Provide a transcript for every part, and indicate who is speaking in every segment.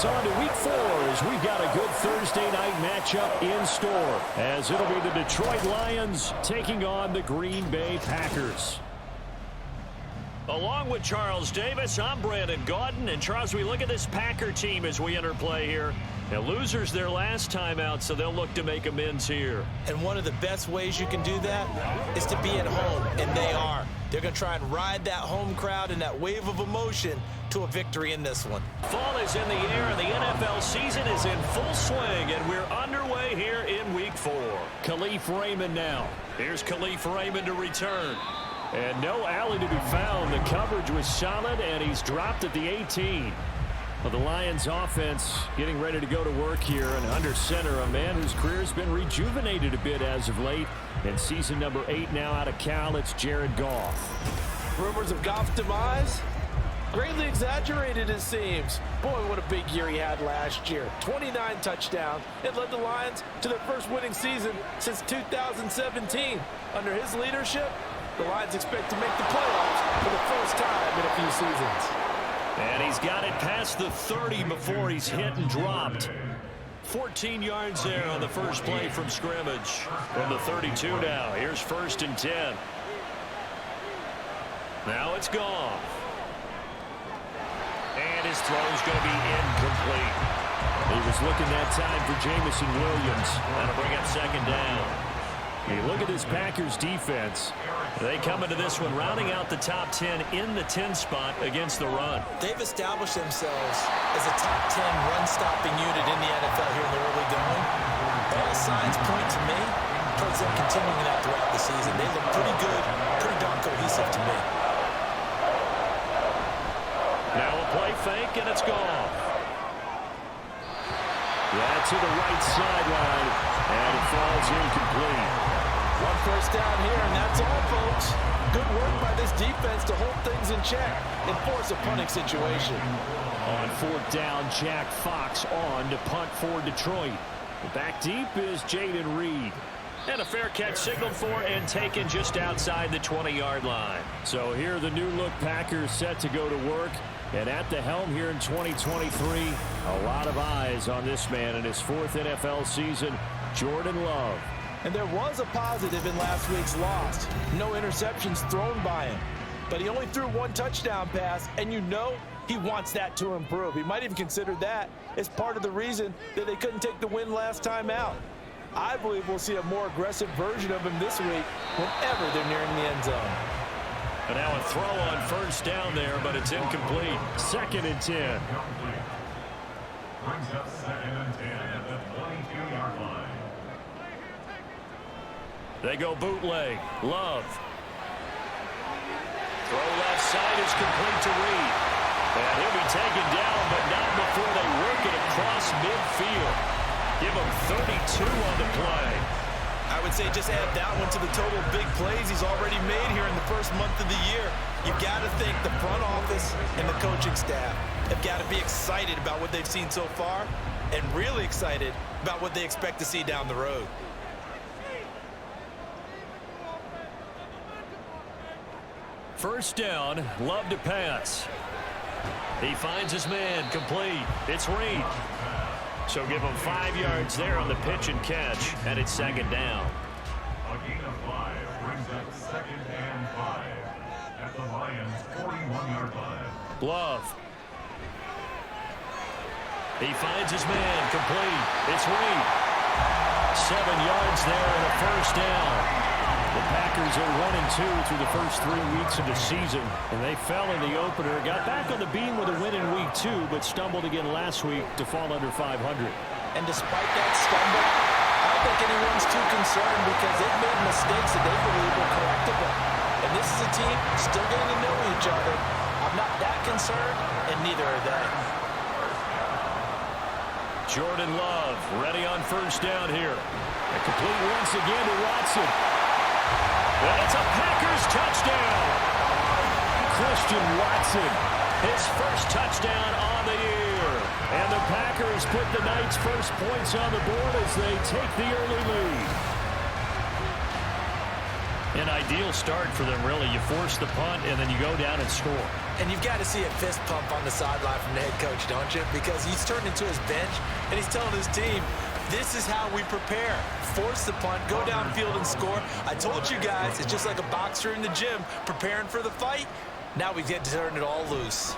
Speaker 1: It's on to week 4 as we've got a good Thursday night matchup in store, as it'll be the Detroit Lions taking on the Green Bay Packers.
Speaker 2: Along with Charles Davis, I'm Brandon Gaudin. And Charles, we look at this Packer team as we enter play here. Now, losers their last time out, so they'll look to make amends here.
Speaker 3: And one of the best ways you can do that is to be at home, and they are. They're going to try and ride that home crowd and that wave of emotion to a victory in this one.
Speaker 2: Fall is in the air, and the NFL season is in full swing, and we're underway here in Week 4.
Speaker 1: Khalif Raymond now.
Speaker 2: Here's Khalif Raymond to return.
Speaker 1: And no alley to be found. The coverage was solid, and he's dropped at the 18. Well, the Lions offense getting ready to go to work here, and under center, a man whose career has been rejuvenated a bit as of late. In season number 8 now out of Cal, it's Jared Goff.
Speaker 4: Rumors of Goff's demise? Greatly exaggerated, it seems. Boy, what a big year he had last year. 29 touchdowns. It led the Lions to their first winning season since 2017. Under his leadership, the Lions expect to make the playoffs for the first time in a few seasons.
Speaker 2: And he's got it past the 30 before he's hit and dropped. 14 yards there on the first play from scrimmage. From the 32 now. Here's 1st and 10. Now it's Goff. And his throw's going to be incomplete.
Speaker 1: He was looking that time for Jamison Williams.
Speaker 2: That'll bring up 2nd down.
Speaker 1: You look at this Packers defense.
Speaker 2: They come into this one rounding out the top 10 in the 10 spot against the run.
Speaker 3: They've established themselves as a top 10 run-stopping unit in the NFL here in the early going. All signs point to me towards them continuing that throughout the season. They look pretty good, pretty darn cohesive to me.
Speaker 2: Now a play fake, and it's gone.
Speaker 1: Yeah, to the right sideline, and it falls incomplete.
Speaker 4: One first down here, and that's all, folks. Good work by this defense to hold things in check and force a punting situation.
Speaker 1: On 4th down, Jack Fox on to punt for Detroit. Back deep is Jaden Reed.
Speaker 2: And a fair catch signaled for and taken just outside the 20-yard line.
Speaker 1: So here are the new-look Packers set to go to work. And at the helm here in 2023, a lot of eyes on this man in his 4th NFL season, Jordan Love.
Speaker 4: And there was a positive in last week's loss. No interceptions thrown by him. But he only threw 1 touchdown pass, and you know he wants that to improve. He might even consider that as part of the reason that they couldn't take the win last time out. I believe we'll see a more aggressive version of him this week whenever they're nearing the end zone.
Speaker 2: And now a throw on 1st down there, but it's incomplete.
Speaker 1: 2nd and 10.
Speaker 5: Brings up 2nd and 10 at the 22-yard line.
Speaker 2: They go bootleg. Love. Throw left side is complete to Reed. And he'll be taken down, but not before they work it across midfield. Give him 32 on the play.
Speaker 3: I would say just add that one to the total big plays he's already made here in the first month of the year. You've got to think the front office and the coaching staff have got to be excited about what they've seen so far and really excited about what they expect to see down the road.
Speaker 2: First down, Love to pass. He finds his man, complete. It's Reed. So give him 5 yards there on the pitch and catch, and it's 2nd down.
Speaker 5: A gain of 5 brings up 2nd and 5 at the Lions' 41-yard line.
Speaker 2: Love. He finds his man, complete. It's Reed. 7 yards there and a first down.
Speaker 1: The Packers are 1-2 through the first 3 weeks of the season, and they fell in the opener. Got back on the beam with a win in week 2, but stumbled again last week to fall under 500.
Speaker 3: And despite that stumble, I don't think anyone's too concerned because they've made mistakes that they believe are correctable. And this is a team still getting to know each other. I'm not that concerned, and neither are they.
Speaker 2: Jordan Love ready on 1st down here.
Speaker 1: And complete once again to Watson.
Speaker 2: And it's a Packers touchdown.
Speaker 1: Christian Watson.
Speaker 2: His first touchdown on the year.
Speaker 1: And the Packers put the night's first points on the board as they take the early lead.
Speaker 2: An ideal start for them, really. You force the punt, and then you go down and score.
Speaker 3: And you've got to see a fist pump on the sideline from the head coach, don't you? Because he's turned into his bench, and he's telling his team, this is how we prepare. Force the punt, go downfield and score. I told you guys, it's just like a boxer in the gym preparing for the fight. Now we get to turn it all loose.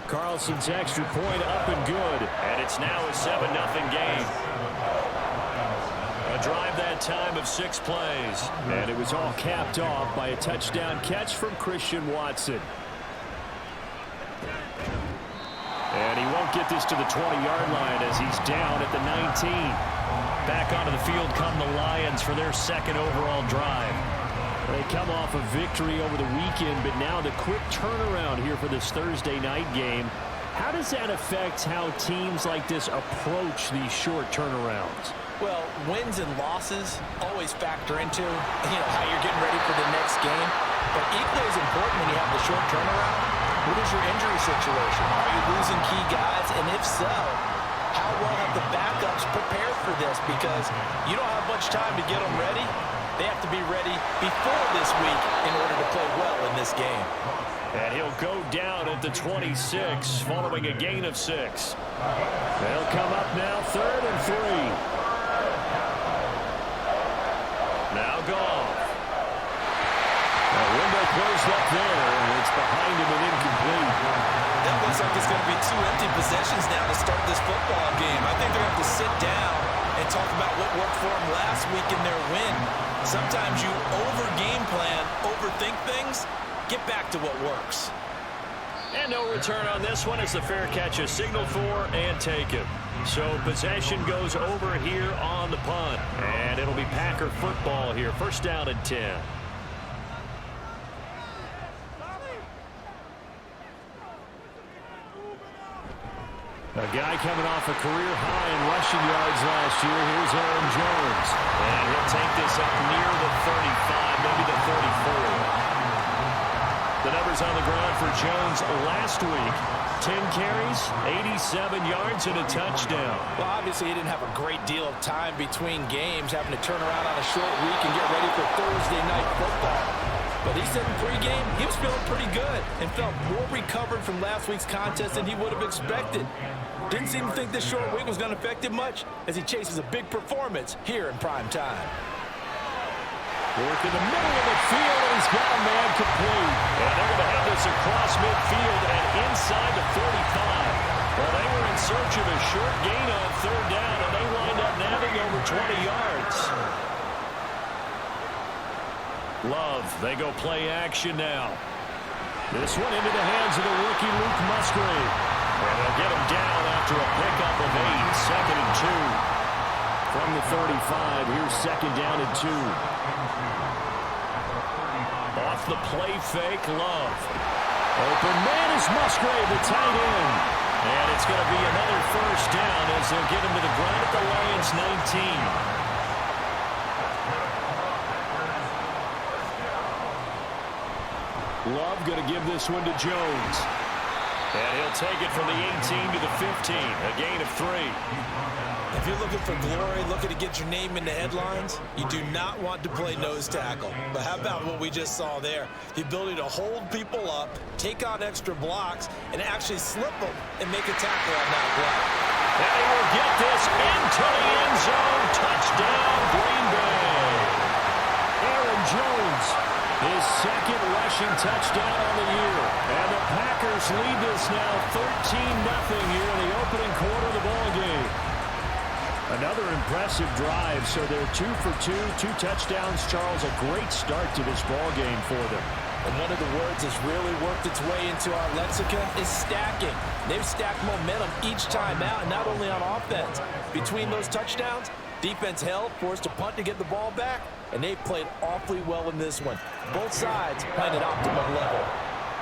Speaker 1: Carlson's extra point up and good.
Speaker 2: And it's now a 7-0 game. A drive that time of 6 plays.
Speaker 1: And it was all capped off by a touchdown catch from Christian Watson. And he won't get this to the 20-yard line as he's down at the 19.
Speaker 2: Back onto the field come the Lions for their second overall drive.
Speaker 1: They come off a victory over the weekend, but now the quick turnaround here for this Thursday night game. How does that affect how teams like this approach these short turnarounds?
Speaker 4: Well, wins and losses always factor into, how you're getting ready for the next game. But equally as important when you have the short turnaround, what is your injury situation? Are you losing key guys? And if so, how well have the backups prepared for this? Because you don't have much time to get them ready. They have to be ready before this week in order to play well in this game.
Speaker 2: And he'll go down at the 26 following a gain of 6.
Speaker 1: They'll come up now 3rd and 3.
Speaker 2: Now Goff.
Speaker 1: A window closed up there, and it's behind him and incomplete.
Speaker 3: That looks like it's going to be 2 empty possessions now to start this football game. I think they're going to have to sit down and talk about what worked for them last week in their win. Sometimes you over-game plan, overthink things. Get back to what works.
Speaker 2: And no return on this one as the fair catch is signaled for and taken. So possession goes over here on the punt. And it'll be Packer football here. 1st down and 10.
Speaker 1: A guy coming off a career high in rushing yards last year. Here's Aaron Jones.
Speaker 2: And he'll take this up near the 35, maybe the 34. The numbers on the ground for Jones last week. 10 carries, 87 yards, and a touchdown.
Speaker 4: Well, obviously, he didn't have a great deal of time between games, having to turn around on a short week and get ready for Thursday night football. But he said in pregame, he was feeling pretty good and felt more recovered from last week's contest than he would have expected. Didn't seem to think this short week was going to affect him much as he chases a big performance here in prime time.
Speaker 1: Work in the middle of the field, and he's got a man complete.
Speaker 2: And they're going to have this across midfield and inside the 45. Well, they were in search of a short gain on 3rd down, and they wind up nabbing over 20 yards. Love, they go play action now.
Speaker 1: This one into the hands of the rookie Luke Musgrave.
Speaker 2: And they'll get him down after a pickup of 8, 2nd and 2.
Speaker 1: From the 35, here's 2nd down and 2.
Speaker 2: Off the play fake, Love.
Speaker 1: Open man is Musgrave, the tight end.
Speaker 2: And it's going to be another 1st down as they'll get him to the ground at the Lions' 19.
Speaker 1: Love going to give this one to Jones.
Speaker 2: And he'll take it from the 18 to the 15, a gain of 3.
Speaker 3: If you're looking for glory, looking to get your name in the headlines, you do not want to play nose tackle. But how about what we just saw there? The ability to hold people up, take on extra blocks, and actually slip them and make a tackle on that play.
Speaker 2: And he will get this into the end zone. Touchdown, Green Bay.
Speaker 1: Aaron Jones, his 2nd rushing touchdown on the year. And the Packers lead this now 13-0 here in the opening quarter of the ballgame. Another impressive drive, so they're 2 for 2, 2 touchdowns. Charles, a great start to this ballgame for them.
Speaker 4: And one of the words that's really worked its way into our lexicon is stacking. They've stacked momentum each time out, and not only on offense. Between those touchdowns, defense held, forced to punt to get the ball back, and they've played awfully well in this one. Both sides playing at optimum level.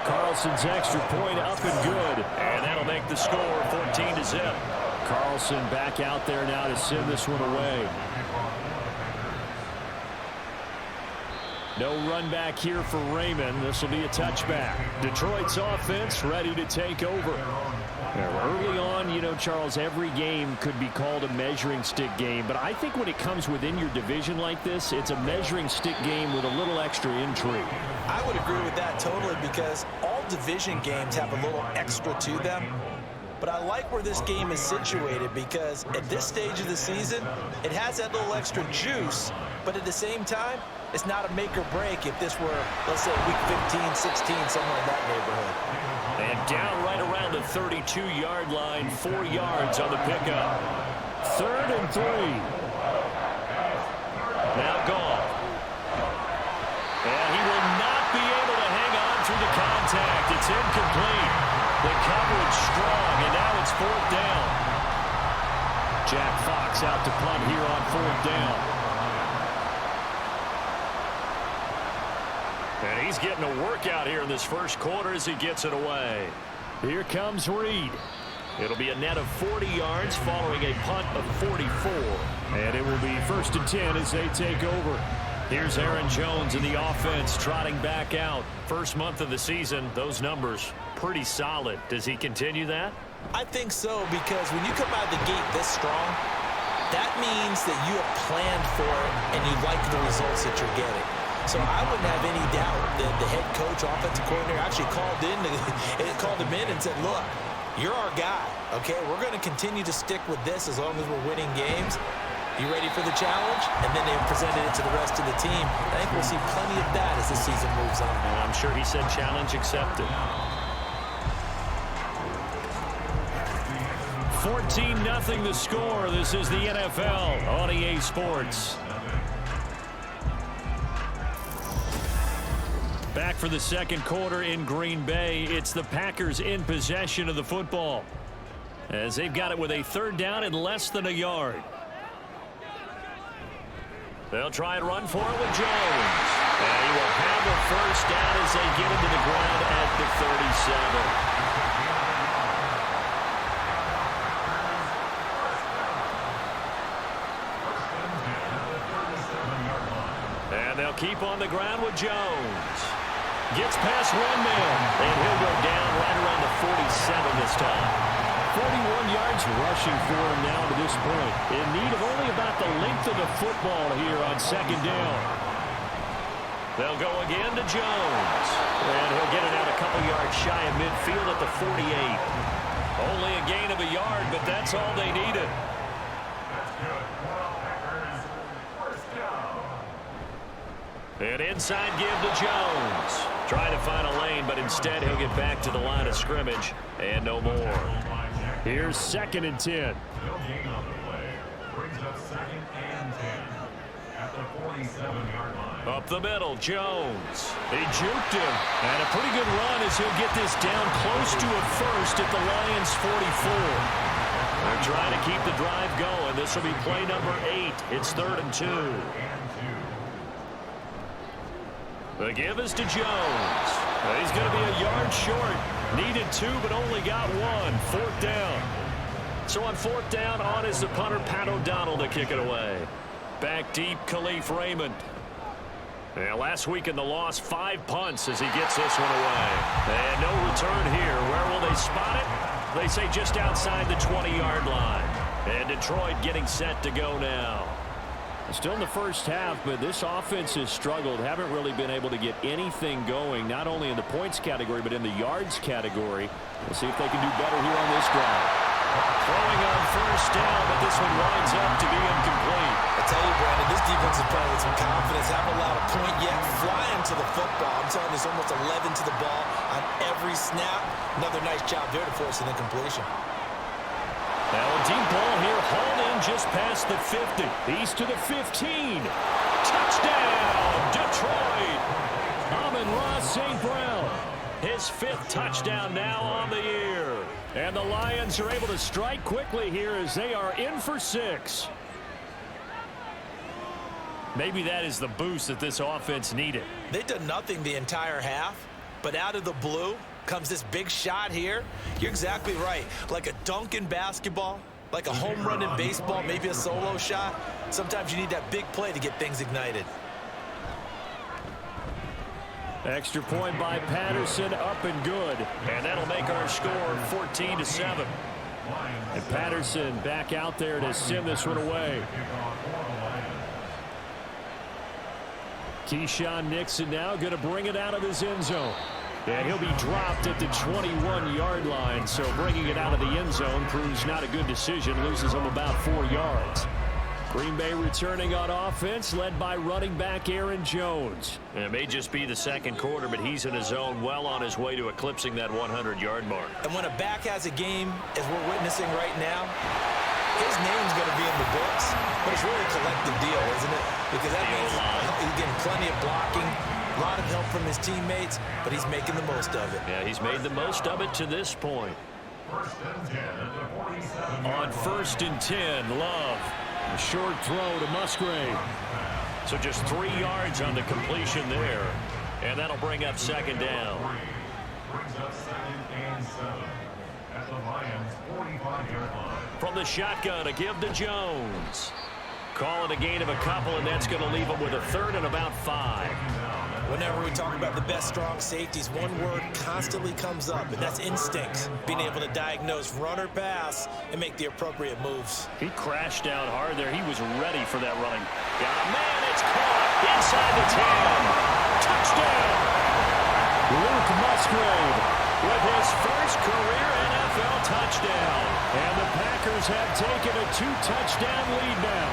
Speaker 1: Carlson's extra point up and good.
Speaker 2: And that'll make the score 14-0.
Speaker 1: Carlson back out there now to send this one away. No run back here for Raymond. This will be a touchback. Detroit's offense ready to take over. Early on, know, Charles, every game could be called a measuring stick game, but I think when it comes within your division like this, it's a measuring stick game with a little extra intrigue.
Speaker 4: I would agree with that totally, because all division games have a little extra to them. But I like where this game is situated, because at this stage of the season, it has that little extra juice, but at the same time, it's not a make or break if this were, let's say, week 15, 16, somewhere in that neighborhood.
Speaker 1: And down right around the 32-yard line, 4 yards on the pickup. 3rd and 3. Now gone. And he will not be able to hang on through the contact. It's incomplete. The coverage strong, and now it's 4th down. Jack Fox out to punt here on 4th down. And he's getting a workout here in this first quarter as he gets it away. Here comes Reed. It'll be a net of 40 yards following a punt of 44. And it will be 1st and 10 as they take over. Here's Aaron Jones in the offense trotting back out. First month of the season, those numbers pretty solid. Does he continue that?
Speaker 4: I think so, because when you come out of the gate this strong, that means that you have planned for it and you like the results that you're getting. So I wouldn't have any doubt that the head coach, offensive coordinator, actually called him in and said, look, you're our guy, okay? We're going to continue to stick with this as long as we're winning games. You ready for the challenge? And then they presented it to the rest of the team. I think we'll see plenty of that as the season moves on.
Speaker 1: And I'm sure he said challenge accepted. 14-0 the score. This is the NFL on EA Sports. Back for the second quarter in Green Bay. It's the Packers in possession of the football, as they've got it with a 3rd down and less than a yard. They'll try and run for it with Jones. And he will have a 1st down as they get him to the ground at the 37. And they'll keep on the ground with Jones. Gets past one man, and he'll go down right around the 47 this time. 41 yards rushing for him now to this point. In need of only about the length of the football here on 2nd down. They'll go again to Jones. And he'll get it out a couple yards shy of midfield at the 48. Only a gain of a yard, but that's all they needed. An inside give to Jones. Trying to find a lane, but instead he'll get back to the line of scrimmage and no more. Here's 2nd and 10.
Speaker 5: No gain on the play. Brings up 2nd and 10 at the 47-yard line.
Speaker 1: Up the middle, Jones. They juked him. And a pretty good run as he'll get this down close to a 1st at the Lions' 44. They're trying to keep the drive going. This will be play number 8. It's 3rd and 2. The give is to Jones. He's going to be a yard short. Needed 2, but only got 1. 4th down. So on 4th down, on is the punter, Pat O'Donnell, to kick it away. Back deep, Khalif Raymond. And last week in the loss, 5 punts as he gets this one away. And no return here. Where will they spot it? They say just outside the 20-yard line. And Detroit getting set to go now. Still in the first half, but this offense has struggled. Haven't really been able to get anything going, not only in the points category, but in the yards category. We'll see if they can do better here on this drive. Throwing on 1st down, but this one winds up to be incomplete.
Speaker 4: I tell you, Brandon, this defense is playing with some confidence. Haven't allowed a point yet. Flying to the football. I'm telling you, there's almost 11 to the ball on every snap. Another nice job there to force an incompletion.
Speaker 1: Now a deep ball here, hauled in just past the 50. He's to the 15. Touchdown, Detroit. Amon-Ra St. Brown. His 5th touchdown now on the year. And the Lions are able to strike quickly here as they are in for 6. Maybe that is the boost that this offense needed.
Speaker 4: They've done nothing the entire half, but out of the blue comes this big shot here. You're exactly right. Like a dunk in basketball, like a home run in baseball, maybe a solo shot. Sometimes you need that big play to get things ignited.
Speaker 1: Extra point by Patterson, up and good. And that'll make our score 14-7. And Patterson back out there to send this one away. Keyshawn Nixon now going to bring it out of his end zone. And he'll be dropped at the 21-yard line. So bringing it out of the end zone proves not a good decision. Loses him about 4 yards. Green Bay returning on offense, led by running back Aaron Jones.
Speaker 2: And it may just be the second quarter, but he's in his zone, well on his way to eclipsing that 100-yard mark.
Speaker 3: And when a back has a game, as we're witnessing right now, his name's going to be in the books, but it's really a collective deal, isn't it? Because that means he's getting plenty of blocking, a lot of help from his teammates, but he's making the most of it.
Speaker 2: Yeah, he's made the most of it to this point.
Speaker 1: On 1st and 10, Love. A short throw to Musgrave.
Speaker 2: So just 3 yards on the completion there. And that'll bring up second down.
Speaker 5: Brings up 2nd and 7 at the Lions' 45-yard line.
Speaker 2: From the shotgun, a give to Jones. Call it a gain of a couple, and that's going to leave him with a 3rd and about 5.
Speaker 3: Whenever we talk about the best strong safeties, one word constantly comes up, and that's instinct. Being able to diagnose run or pass and make the appropriate moves.
Speaker 2: He crashed down hard there. He was ready for that running. Got a man, it's caught inside the 10. Touchdown!
Speaker 1: Luke Musgrave
Speaker 2: With his first career NFL touchdown.
Speaker 1: And the Packers have taken a 2-touchdown lead now.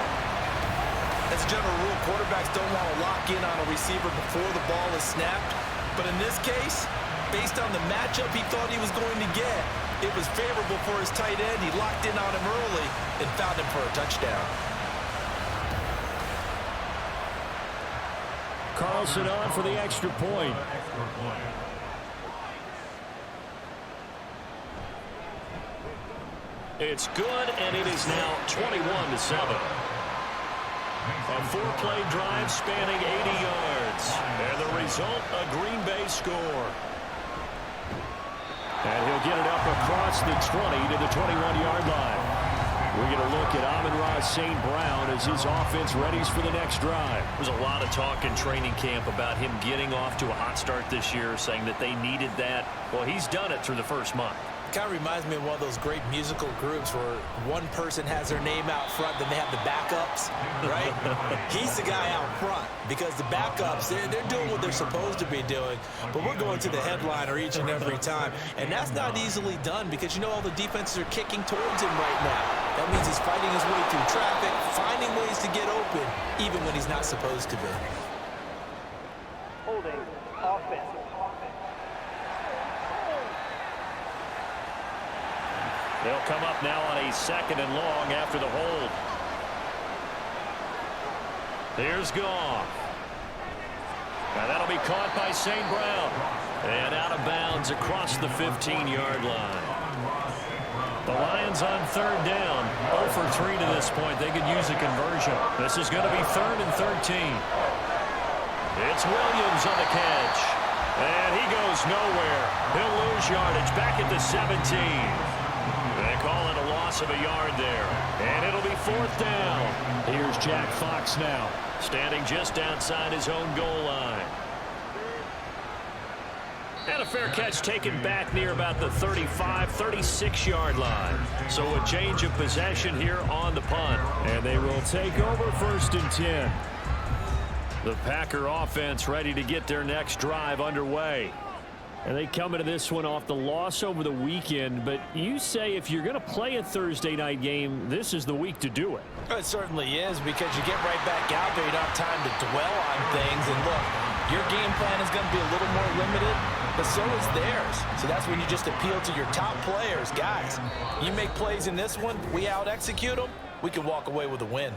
Speaker 3: As a general rule, quarterbacks don't want to lock in on a receiver before the ball is snapped. But in this case, based on the matchup he thought he was going to get, it was favorable for his tight end. He locked in on him early and found him for a touchdown.
Speaker 1: Carlson on for the extra point.
Speaker 2: It's good, and it is now 21-7. A 4-play drive spanning 80 yards. And the result, a Green Bay score.
Speaker 1: And he'll get it up across the 20 to the 21-yard line. We're going to look at Amon-Ra St. Brown as his offense readies for the next drive.
Speaker 2: There's a lot of talk in training camp about him getting off to a hot start this year, saying that they needed that. Well, he's done it through the first month.
Speaker 3: Kind of reminds me of one of those great musical groups where one person has their name out front, then they have the backups, right? He's the guy out front because the backups, they're doing what they're supposed to be doing, but we're going to the headliner each and every time, and that's not easily done because, you know, all the defenses are kicking towards him right now. That means he's fighting his way through traffic, finding ways to get open, even when he's not supposed to be.
Speaker 6: Holding offense.
Speaker 2: They'll come up now on a 2nd and long after the hold. Here's Goff. And that'll be caught by St. Brown. And out of bounds across the 15-yard line. The Lions on 3rd down. 0 for 3 to this point. They could use a conversion. This is going to be 3rd and 13. It's Williams on the catch. And he goes nowhere. He'll lose yardage back at the 17. They call it a loss of a yard there. And it'll be 4th down.
Speaker 1: Here's Jack Fox now.
Speaker 2: Standing just outside his own goal line. And a fair catch taken back near about the 35, 36-yard line. So a change of possession here on the punt.
Speaker 1: And they will take over 1st and 10.
Speaker 2: The Packer offense ready to get their next drive underway.
Speaker 1: And they come into this one off the loss over the weekend, but you say if you're going to play a Thursday night game, this is the week to do it.
Speaker 3: It certainly is because you get right back out there. You don't have time to dwell on things. And look, your game plan is going to be a little more limited, but so is theirs. So that's when you just appeal to your top players. Guys, you make plays in this one, we out-execute them, we can walk away with a win.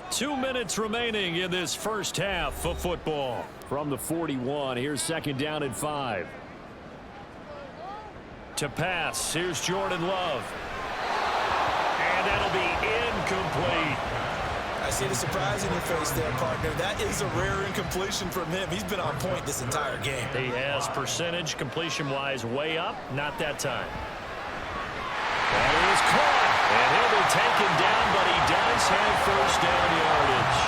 Speaker 2: 2 minutes remaining in this first half of football.
Speaker 1: From the 41, here's 2nd down and 5.
Speaker 2: To pass, here's Jordan Love. And that'll be incomplete.
Speaker 3: I see the surprise in your face there, partner. That is a rare incompletion from him. He's been on point this entire game.
Speaker 2: He has percentage completion-wise way up, not that time. That is caught. And he'll be taken down, but he does have 1st down yardage.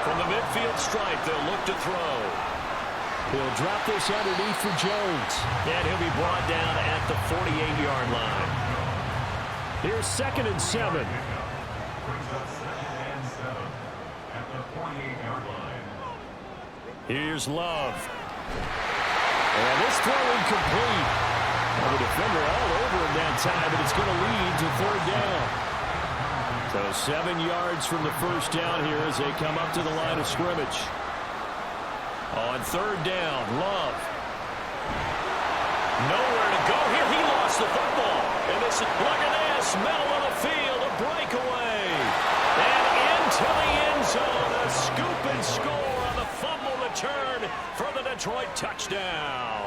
Speaker 2: From the midfield stripe, they'll look to throw.
Speaker 1: He'll drop this underneath for Jones.
Speaker 2: And he'll be brought down at the 48-yard line.
Speaker 1: Here's 2nd and 7.
Speaker 5: Brings up 2nd and 7 at the 48-yard line.
Speaker 1: Here's Love. And this throw incomplete. Well, the defender all over him that time, but it's going to lead to 3rd down. So 7 yards from the first down here as they come up to the line of scrimmage. On 3rd down, Love.
Speaker 2: Nowhere to go here. He lost the football. And this, look at this, middle of the field, a breakaway. And into the end zone, a scoop and score on the fumble return for the Detroit touchdown.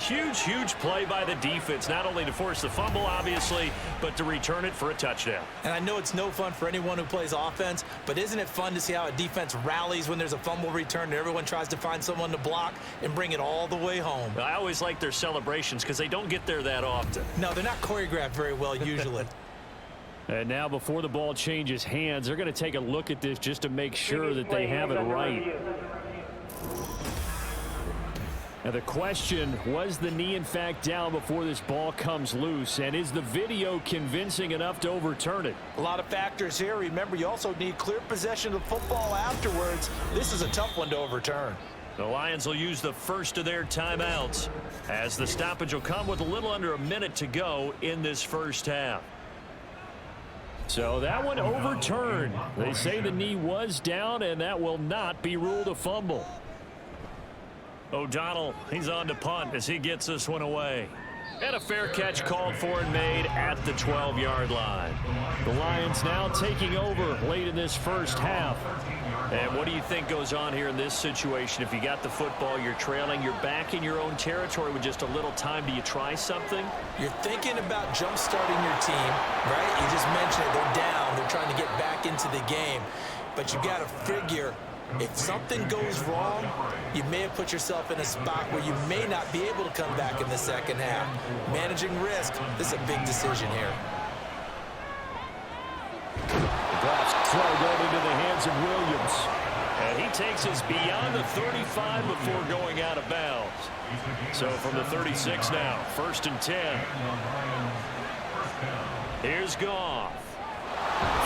Speaker 2: Huge, huge play by the defense, not only to force the fumble, obviously, but to return it for a touchdown.
Speaker 3: And I know it's no fun for anyone who plays offense, but isn't it fun to see how a defense rallies when there's a fumble return and everyone tries to find someone to block and bring it all the way home?
Speaker 2: I always like their celebrations because they don't get there that often.
Speaker 3: No, they're not choreographed very well usually.
Speaker 1: And now before the ball changes hands, they're going to take a look at this just to make sure that they have it right. Now the question, was the knee in fact down before this ball comes loose? And is the video convincing enough to overturn it?
Speaker 4: A lot of factors here. Remember, you also need clear possession of the football afterwards. This is a tough one to overturn.
Speaker 2: The Lions will use the first of their timeouts as the stoppage will come with a little under a minute to go in this first half.
Speaker 1: So that one overturned. They say the knee was down, and that will not be ruled a fumble.
Speaker 2: O'Donnell, he's on to punt as he gets this one away. And a fair catch called for and made at the 12-yard line.
Speaker 1: The Lions now taking over late in this first half.
Speaker 2: And what do you think goes on here in this situation? If you got the football, you're trailing, you're back in your own territory with just a little time. Do you try something?
Speaker 3: You're thinking about jump-starting your team, right? You just mentioned it. They're down. They're trying to get back into the game. But you got to figure, if something goes wrong, you may have put yourself in a spot where you may not be able to come back in the second half. Managing risk, this is a big decision here.
Speaker 1: Throw going into the hands of Williams.
Speaker 2: And he takes us beyond the 35 before going out of bounds. So from the 36 now, 1st and 10. Here's Goff.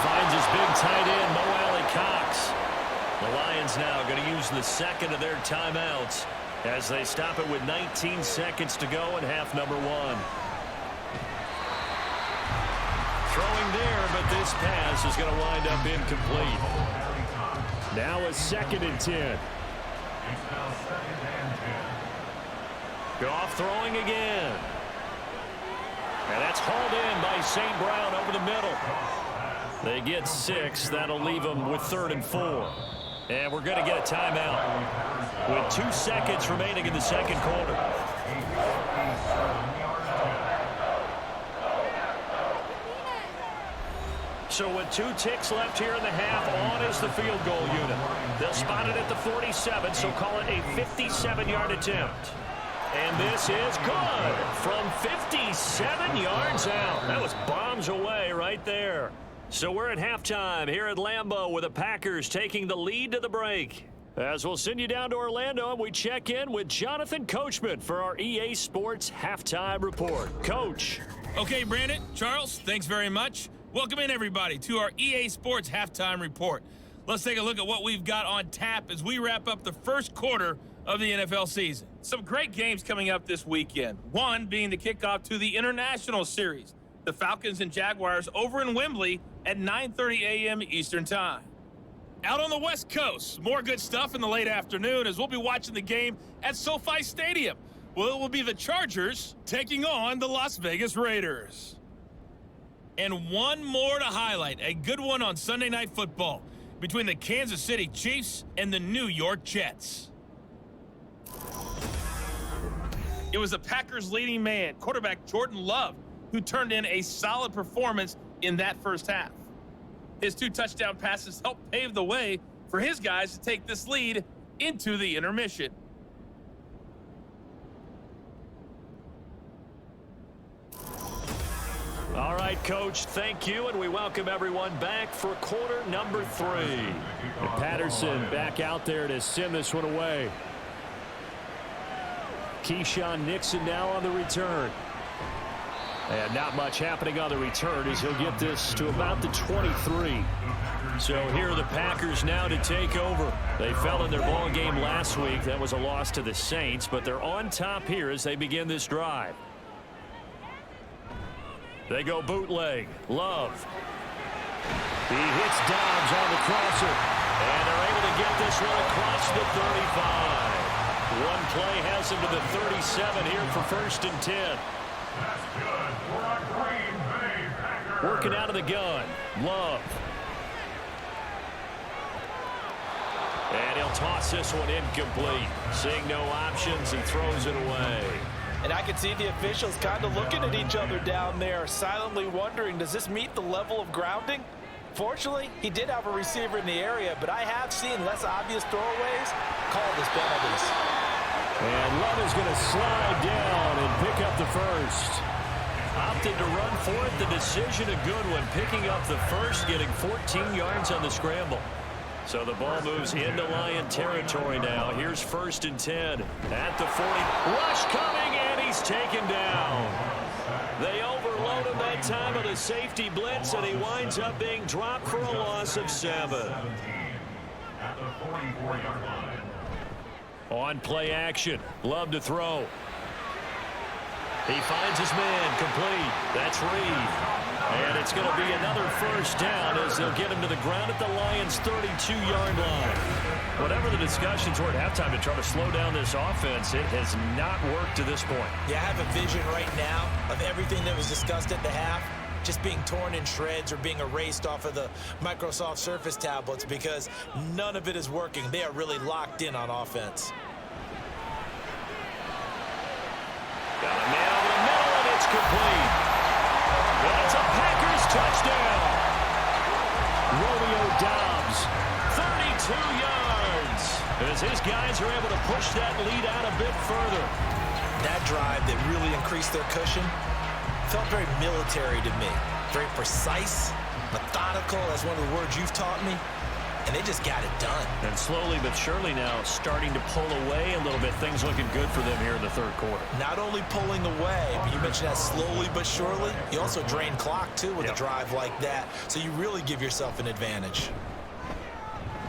Speaker 1: Finds his big tight end, Mo Alley-Cox.
Speaker 2: The Lions now going to use the second of their timeouts as they stop it with 19 seconds to go in half number 1. Throwing there, but this pass is going to wind up incomplete.
Speaker 1: Now a 2nd and 10.
Speaker 2: Goff throwing again. And that's hauled in by St. Brown over the middle. They get 6. That'll leave them with 3rd and 4. And we're going to get a timeout with 2 seconds remaining in the second quarter. So with 2 ticks left here in the half, on is the field goal unit. They'll spot it at the 47, so call it a 57-yard attempt. And this is good from 57 yards out. That was bombs away right there. So we're at halftime here at Lambeau with the Packers taking the lead to the break. As we'll send you down to Orlando, and we check in with Jonathan Coachman for our EA Sports Halftime Report. Coach.
Speaker 6: Okay, Brandon, Charles, thanks very much. Welcome in, everybody, to our EA Sports Halftime Report. Let's take a look at what we've got on tap as we wrap up the first quarter of the NFL season. Some great games coming up this weekend. One being the kickoff to the International Series. The Falcons and Jaguars over in Wembley at 9:30 a.m. Eastern Time. Out on the West Coast, more good stuff in the late afternoon as we'll be watching the game at SoFi Stadium. Well, it will be the Chargers taking on the Las Vegas Raiders. And one more to highlight, a good one on Sunday Night Football between the Kansas City Chiefs and the New York Jets. It was the Packers' leading man, quarterback Jordan Love, who turned in a solid performance in that first half. His 2 touchdown passes helped pave the way for his guys to take this lead into the intermission.
Speaker 1: All right. right, Coach. Thank you, and we welcome everyone back for quarter number 3. And Patterson back out there to send this one away. Keyshawn Nixon now on the return. And not much happening on the return as he'll get this to about the 23. So here are the Packers now to take over. They fell in their ball game last week. That was a loss to the Saints, but they're on top here as they begin this drive. They go bootleg. Love. He hits Dobbs on the crosser. And they're able to get this one across the 35. One play has him to the 37 here for 1st and 10.
Speaker 5: That's good for a Green Bay Packers.
Speaker 1: Working out of the gun. Love. And he'll toss this one incomplete. Seeing no options, he throws it away.
Speaker 4: And I can see the officials kind of looking at each other down there, silently wondering, does this meet the level of grounding? Fortunately, he did have a receiver in the area, but I have seen less obvious throwaways called as penalties.
Speaker 1: And Love is going to slide down and pick up the first. Opted to run for it. The decision a good one. Picking up the first, getting 14 yards on the scramble. So the ball moves into Lion territory now. Here's 1st and 10 at the 40. Rush coming, and he's taken down. They overload him that time with a safety blitz, and he winds up being dropped for a loss of 7.
Speaker 5: At the 44-yard line.
Speaker 1: On play action. Love to throw. He finds his man complete. That's Reed. And it's going to be another 1st down as they'll get him to the ground at the Lions' 32-yard line. Whatever the discussions were at halftime to try to slow down this offense, it has not worked to this point.
Speaker 3: Yeah, I have a vision right now of everything that was discussed at the half just being torn in shreds or being erased off of the Microsoft Surface tablets because none of it is working. They are really locked in on offense.
Speaker 1: Got a man over the middle, and it's complete. And it's a Packers touchdown. Romeo Dobbs, 32 yards. As his guys are able to push that lead out a bit further.
Speaker 3: That drive that really increased their cushion felt very military to me. Very precise, methodical. That's one of the words you've taught me. And they just got it done.
Speaker 1: And slowly but surely now starting to pull away a little bit. Things looking good for them here in the 3rd quarter.
Speaker 3: Not only pulling away, but you mentioned that slowly but surely. You also drain clock, too, with a drive like that. So you really give yourself an advantage.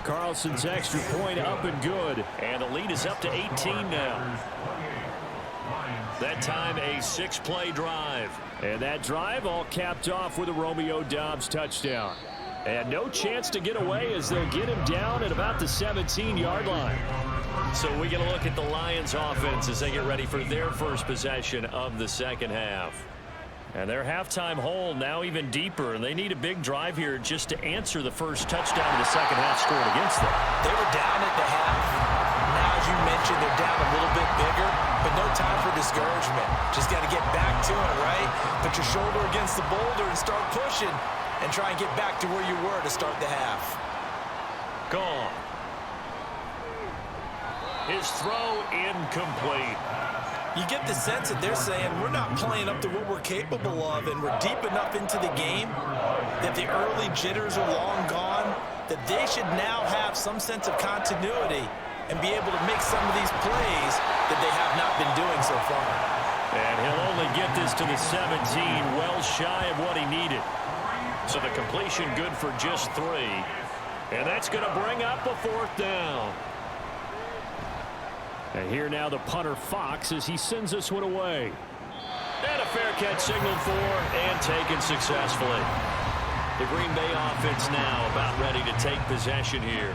Speaker 1: Carlson's extra point up and good. And the lead is up to 18 now. That time a 6-play drive. And that drive all capped off with a Romeo Dobbs touchdown. And no chance to get away as they'll get him down at about the 17-yard line. So we get a look at the Lions offense as they get ready for their first possession of the 2nd half. And their halftime hole now even deeper. And they need a big drive here just to answer the first touchdown of the 2nd half scored against them.
Speaker 3: They were down at the half. Now, as you mentioned, they're down a little bit bigger, but no time for discouragement. Just got to get back to it, right? Put your shoulder against the boulder and start pushing. And try and get back to where you were to start the half.
Speaker 1: Gone. His throw incomplete.
Speaker 3: You get the sense that they're saying we're not playing up to what we're capable of, and we're deep enough into the game that the early jitters are long gone, that they should now have some sense of continuity and be able to make some of these plays that they have not been doing so far.
Speaker 1: And he'll only get this to the 17, well shy of what he needed. So the completion good for just 3. And that's going to bring up a 4th down. And here now the punter Fox as he sends this one away. And a fair catch signaled for and taken successfully. The Green Bay offense now about ready to take possession here.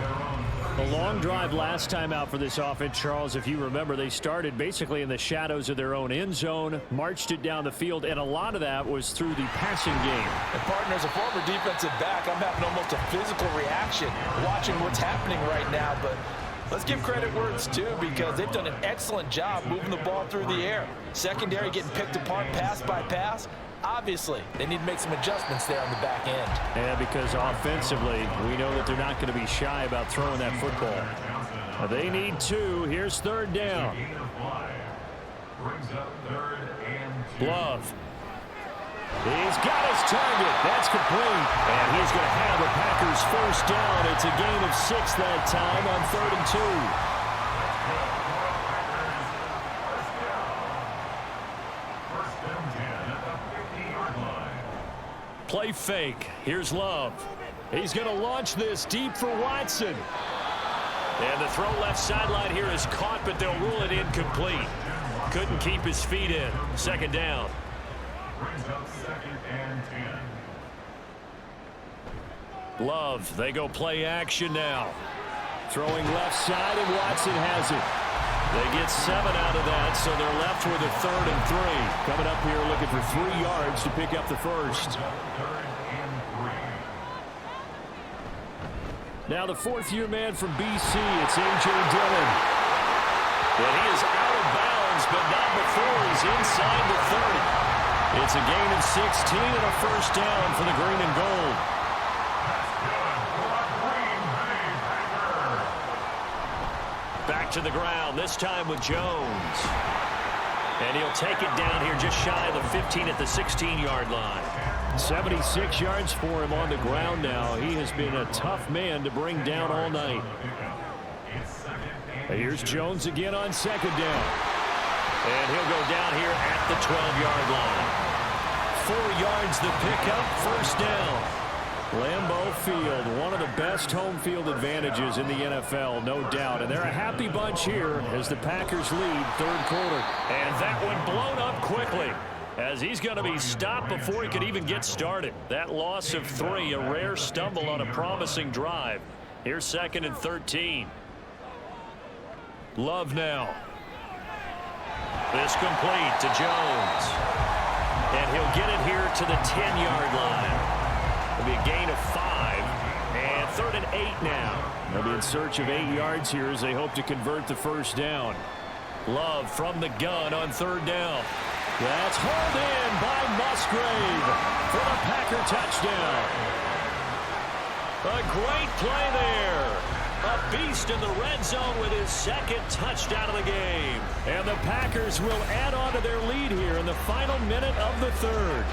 Speaker 1: A long drive last time out for this offense, Charles. If you remember, they started basically in the shadows of their own end zone, marched it down the field, and a lot of that was through the passing game.
Speaker 4: And partner, as a former defensive back, I'm having almost a physical reaction watching what's happening right now. But let's give credit where it's due because they've done an excellent job moving the ball through the air. Secondary getting picked apart pass by pass. Obviously, they need to make some adjustments there on the back end.
Speaker 1: Yeah, because offensively, we know that they're not going to be shy about throwing that football. They need 2. Here's 3rd down. Love. He's got his target. That's complete. And he's going to have the Packers first down. It's a gain of 6 that time on 3rd and 2. Play fake. Here's Love. He's going to launch this deep for Watson. And the throw left sideline here is caught, but they'll rule it incomplete. Couldn't keep his feet in. 2nd down.
Speaker 5: Brings up 2nd and 10.
Speaker 1: Love. They go play action now. Throwing left side, and Watson has it. They get 7 out of that, so they're left with a 3rd and 3. Coming up here looking for 3 yards to pick up the first. Now the 4th-year man from BC, it's A.J. Dillon. And he is out of bounds, but not before he's inside the 30. It's a gain of 16 and a first down for the green and gold. Back to the ground, this time with Jones. And he'll take it down here just shy of the 15 at the 16-yard line. 76 yards for him on the ground now. He has been a tough man to bring down all night. Here's Jones again on 2nd down. And he'll go down here at the 12-yard line. 4 yards the pickup, first down. Lambeau Field, one of the best home field advantages in the NFL, no doubt. And they're a happy bunch here as the Packers lead 3rd quarter. And that one blown up quickly as he's going to be stopped before he could even get started. That loss of 3, a rare stumble on a promising drive. Here's 2nd and 13. Love now. This complete to Jones. And he'll get it here to the 10-yard line. It'll be a gain of 5, and 3rd and 8 now. They'll be in search of 8 yards here as they hope to convert the first down. Love from the gun on 3rd down. That's hauled in by Musgrave for the Packer touchdown. A great play there. A beast in the red zone with his 2nd touchdown of the game. And the Packers will add on to their lead here in the final minute of the 3rd.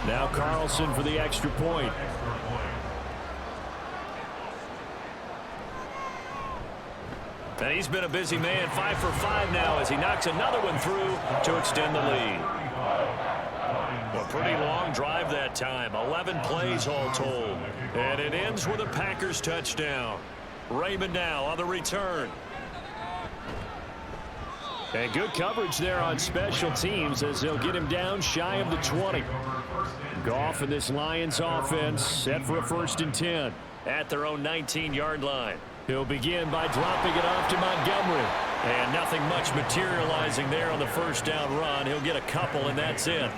Speaker 1: Now Carlson for the extra point. And he's been a busy man, 5 for 5 now as he knocks another one through to extend the lead. A pretty long drive that time, 11 plays all told. And it ends with a Packers touchdown. Raymond now on the return. And good coverage there on special teams as they'll get him down shy of the 20. Goff and this Lions offense set for a 1st and 10 at their own 19-yard line. He'll begin by dropping it off to Montgomery. And nothing much materializing there on the first down run. He'll get a couple, and that's it.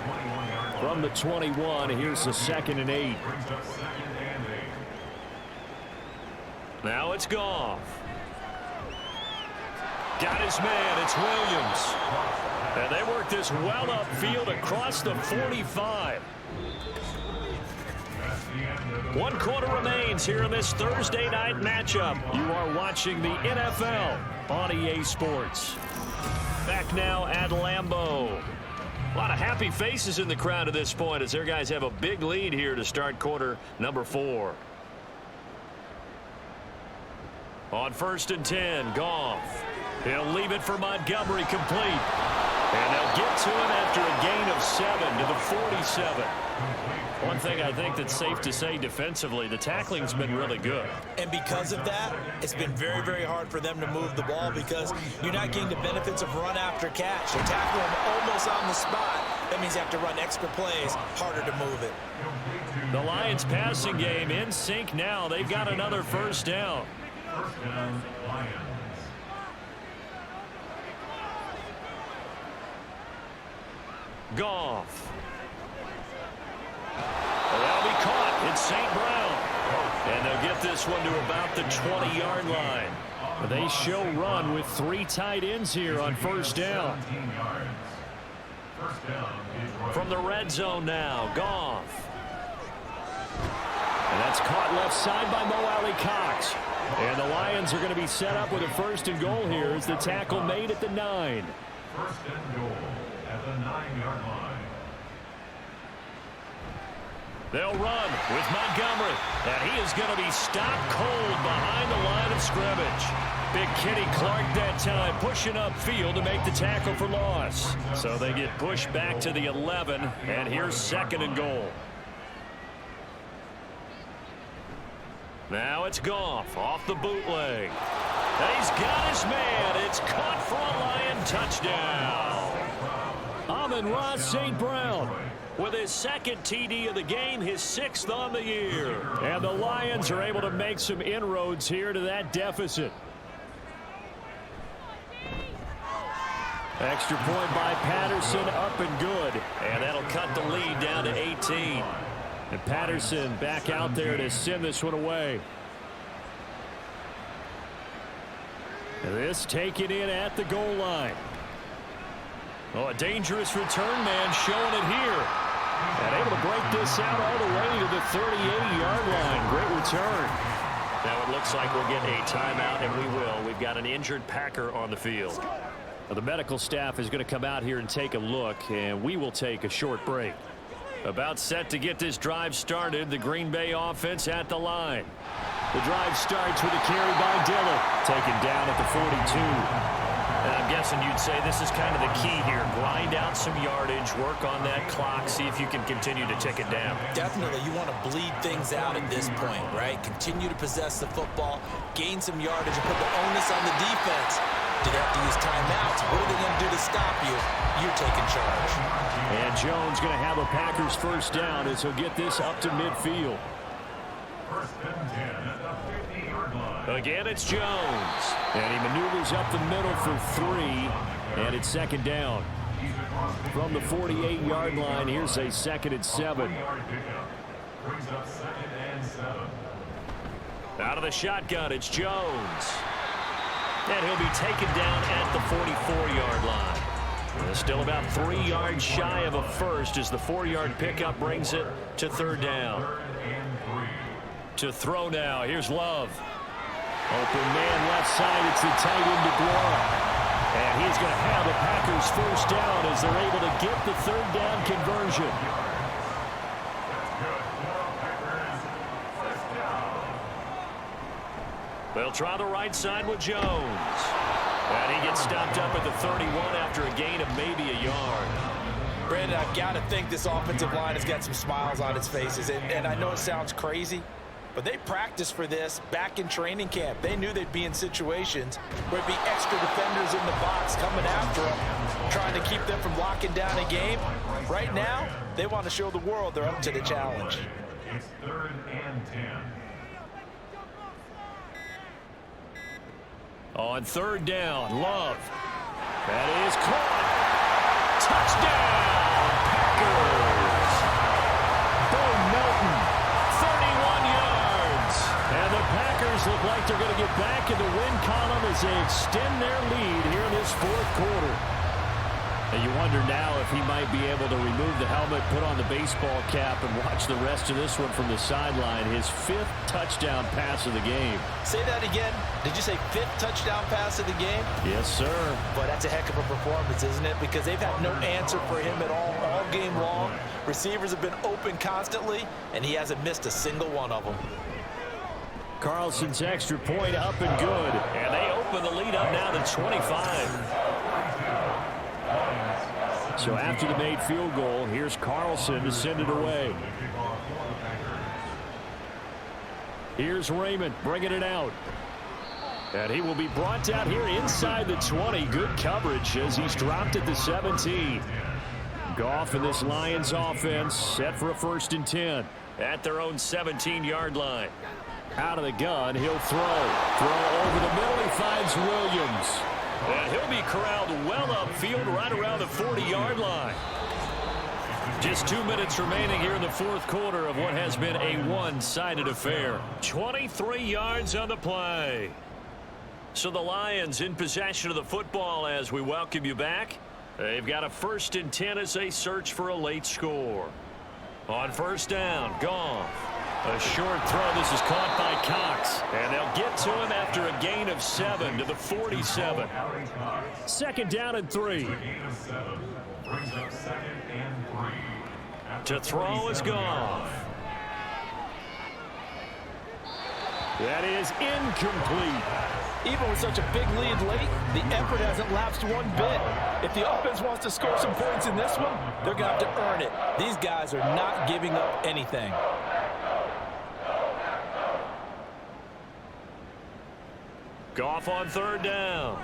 Speaker 1: From the 21, here's the 2nd and 8. Now it's Goff. Got his man. It's Williams. And they work this well upfield across the 45. 1 quarter remains here in this Thursday night matchup. You are watching the NFL on EA Sports. Back now at Lambeau. A lot of happy faces in the crowd at this point as their guys have a big lead here to start quarter number 4. On 1st and 10, Goff. He'll leave it for Montgomery complete. And they'll get to him after a gain of 7 to the 47. One thing I think that's safe to say defensively, the tackling's been really good.
Speaker 3: And because of that, it's been very, very hard for them to move the ball because you're not getting the benefits of run after catch. They tackle him almost on the spot. That means you have to run extra plays, harder to move it.
Speaker 1: The Lions passing game in sync now. They've got another first down.
Speaker 5: First down, Lions.
Speaker 1: Goff. That'll be caught. It's St. Brown. And they'll get this one to about the 20-yard line. They show run with 3 tight ends here on first down. From the red zone now, Goff. And that's caught left side by Mo Alley Cox. And the Lions are going to be set up with a 1st and goal here as the tackle made at the 9.
Speaker 5: 1st and goal at the 9-yard line.
Speaker 2: They'll run with Montgomery, and he is going to be stopped cold behind the line of scrimmage. Big Kenny Clark that time pushing upfield to make the tackle for loss. So they get pushed back to the 11, and here's 2nd and goal. Now it's Goff off the bootleg. And he's got his man. It's caught for a Lion touchdown.
Speaker 1: Amon-Ra St. Brown
Speaker 2: with his 2nd TD of the game, his 6th on the year.
Speaker 1: And the Lions are able to make some inroads here to that deficit. Extra point by Patterson, up and good.
Speaker 2: And that'll cut the lead down to 18.
Speaker 1: And Patterson back out there to send this one away. And this taken in at the goal line. Oh, a dangerous return man showing it here. And able to break this out all the way to the 38-yard line. Great return.
Speaker 2: Now it looks like we'll get a timeout, and we will. We've got an injured Packer on the field.
Speaker 1: Well, the medical staff is going to come out here and take a look, and we will take a short break.
Speaker 2: About set to get this drive started, the Green Bay offense at the line.
Speaker 1: The drive starts with a carry by Dillon. Taken down at the 42.
Speaker 2: And I'm guessing you'd say this is kind of the key here. Grind out some yardage, work on that clock, see if you can continue to tick it down.
Speaker 3: Definitely, you want to bleed things out at this point, right? Continue to possess the football, gain some yardage, and put the onus on the defense. Do they have to use timeouts? What are they going to do to stop you? You're taking charge.
Speaker 1: And Jones going to have a Packers 1st down as he'll get this up to midfield.
Speaker 5: 1st and 10 at the 50-yard line.
Speaker 2: Again, it's Jones.
Speaker 1: And he maneuvers up the middle for 3, and it's 2nd down. From the 48-yard line, here's a 2nd and 7.
Speaker 5: Brings up 2nd and 7.
Speaker 2: Out of the shotgun, it's Jones. And he'll be taken down at the 44-yard line. Still about 3 yards shy of a first as the 4-yard pickup brings it to 3rd down.
Speaker 5: 3rd and 3.
Speaker 2: To throw now, here's Love.
Speaker 1: Open man left side, it's the tight end DeGuara. And he's going to have a Packers 1st down as they're able to get the 3rd down conversion.
Speaker 2: They'll try the right side with Jones. And he gets stopped up at the 31 after a gain of maybe a yard.
Speaker 4: Brandon, I've got to think this offensive line has got some smiles on its faces. And I know it sounds crazy, but they practiced for this back in training camp. They knew they'd be in situations where it'd be extra defenders in the box coming after them, trying to keep them from locking down a game. Right now, they want to show the world they're up to the challenge.
Speaker 5: It's 3rd and 10.
Speaker 1: On 3rd down, Love. That is caught. Touchdown, Packers. Bo Melton, 31 yards. And the Packers look like they're going to get back in the win column as they extend their lead here in this 4th quarter. And you wonder now if he might be able to remove the helmet, put on the baseball cap, and watch the rest of this one from the sideline. His 5th touchdown pass of the game.
Speaker 4: Say that again. Did you say 5th touchdown pass of the game?
Speaker 1: Yes, sir.
Speaker 4: But that's a heck of a performance, isn't it? Because they've had no answer for him at all game long. Receivers have been open constantly, and he hasn't missed a single one of them.
Speaker 1: Carlson's extra point up and good.
Speaker 2: And they open the lead up now to 25.
Speaker 1: So after the made field goal, here's Carlson to send it away. Here's Raymond bringing it out. And he will be brought down here inside the 20. Good coverage as he's dropped at the 17. Goff and this Lions offense set for a 1st and 10.
Speaker 2: At their own 17-yard line.
Speaker 1: Out of the gun, he'll throw. Throw over the middle, he finds Williams.
Speaker 2: And he'll be corralled well upfield right around the 40-yard line. Just 2 minutes remaining here in the 4th quarter of what has been a one-sided affair. 23 yards on the play. So the Lions in possession of the football as we welcome you back. They've got a 1st and 10 as they search for a late score. On 1st down, Goff.
Speaker 1: A short throw. This is caught by Cox. And they'll get to him after a gain of 7 to the 47. Second down and 3.
Speaker 5: Brings up second and 3.
Speaker 1: To throw is Goff. That is incomplete.
Speaker 4: Even with such a big lead late, the effort hasn't lapsed one bit. If the offense wants to score some points in this one, they're going to have to earn it. These guys are not giving up anything.
Speaker 1: Goff on third down.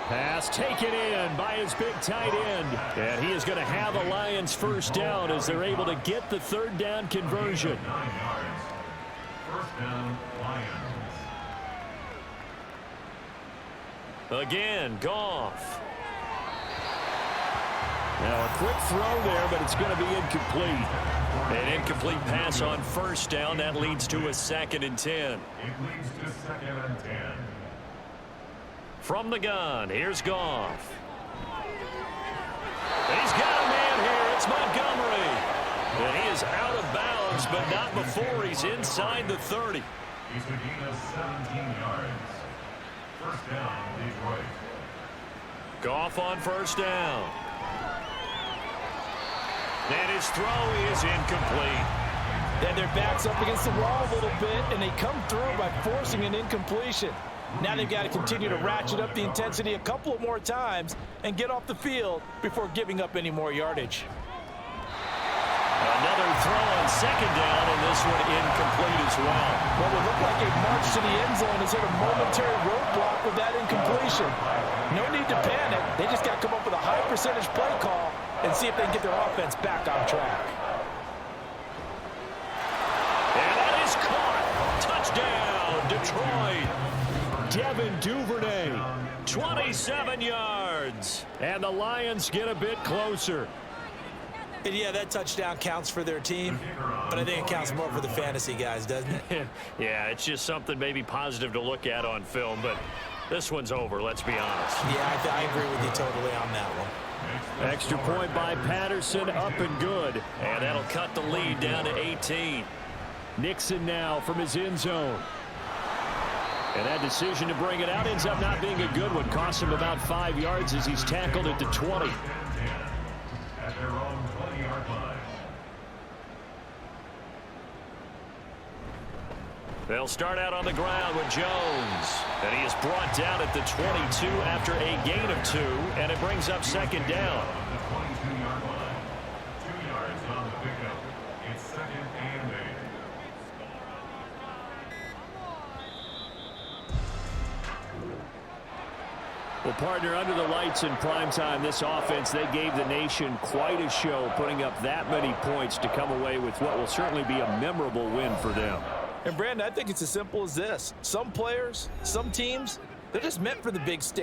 Speaker 1: Pass taken in by his big tight end. And he is going to have a Lions first down as they're able to get the third down conversion.
Speaker 5: 9 yards. First down, Lions.
Speaker 1: Again, Goff. Now a quick throw there, but it's going to be incomplete. An incomplete pass on first down. That leads to a 2nd and 10.
Speaker 5: It leads to 2nd and 10.
Speaker 1: From the gun, here's Goff. He's got a man here. It's Montgomery. And he is out of bounds, but not before he's inside the 30.
Speaker 5: He's to gain of 17 yards. First down, Detroit.
Speaker 1: Goff on first down. And his throw is incomplete.
Speaker 4: Then their back's up against the wall a little bit, and they come through by forcing an incompletion. Now they've got to continue to ratchet up the intensity a couple of more times and get off the field before giving up any more yardage.
Speaker 1: Another throw on second down, and this one incomplete as well.
Speaker 4: What would look like a march to the end zone has hit a momentary roadblock with that incompletion. No need to panic. They just got to come up with a high percentage play call and see if they can get their offense back on track.
Speaker 1: And that is caught. Touchdown, Detroit. Devin Duvernay, 27 yards. And the Lions get a bit closer.
Speaker 3: And yeah, that touchdown counts for their team, but I think it counts more for the fantasy guys, doesn't it?
Speaker 1: Yeah, it's just something maybe positive to look at on film, but this one's over, let's be honest.
Speaker 3: Yeah, I agree with you totally on that one.
Speaker 1: Extra point by Patterson, up and good. And that'll cut the lead down to 18. Nixon now from his end zone. And that decision to bring it out ends up not being a good one. Costs him about 5 yards as he's tackled it to 20.
Speaker 5: At their own 20-yard line.
Speaker 1: They'll start out on the ground with Jones. And he is brought down at the 22 after a gain of 2. And it brings up second down.
Speaker 5: The 22-yard line. 2 yards on the pickup. It's 2nd and 8.
Speaker 1: Well, partner, under the lights in primetime, this offense, they gave the nation quite a show, putting up that many points to come away with what will certainly be a memorable win for them.
Speaker 4: And, Brandon, I think it's as simple as this. Some players, some teams, they're just meant for the big stage.